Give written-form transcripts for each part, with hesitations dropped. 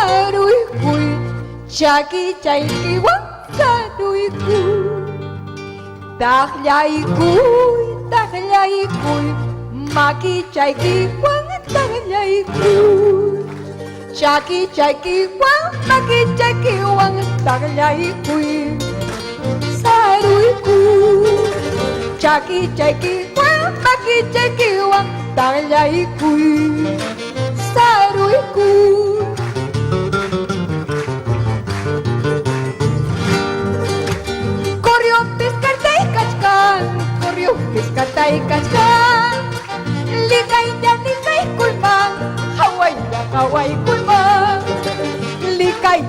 Saruikuy, chaki chaykiwan saruikuy. Taklaikuy, maki chaykiwan taklaikuy. Chaki chaykiwan, maki chaykiwan taklaikuy. Saruikuy, chaki chaykiwan, maki chaykiwan taklaikuy. Saruikuy. Corrió pescarta y cachcan, corrió pescarta y cachcan. Likay kulman, Hawaii kulman. Likay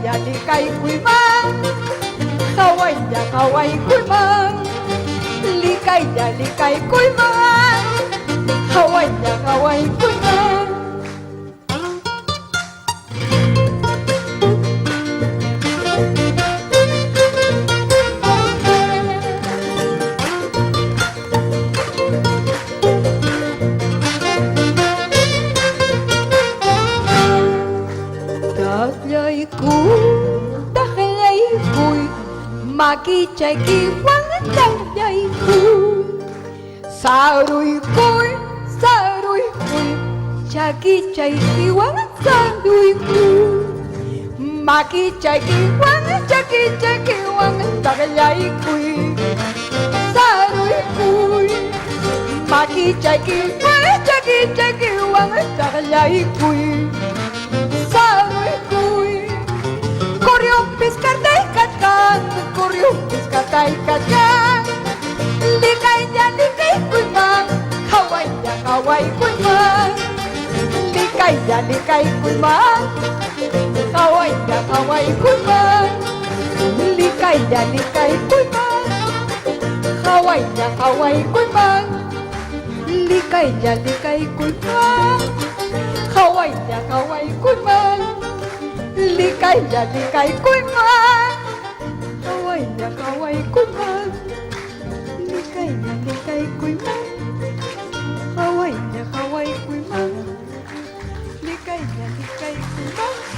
kulman, Hawaii kulman. Likay kulman, Hawaii kulman. Taklaikuy, maki chaykiwan taklaikuy. Saruikuy, chaki chaykiwan saruikuy. Maki chaykiwan taklaikuy. Saruikuy, maki chaykiwan taklaikuy. Corrió pescarta y cachcan, corrió pescarta y cachcan. Likay kulman, Hawaii kulman. Likay kulman, Hawaii kulman. Likay kulman, Hawaii kulman. Likay kulman, Hawaii kulman. Likay kulman, Hawaii kulman. Likay kulman, Hawaii kulman. Likay kulman.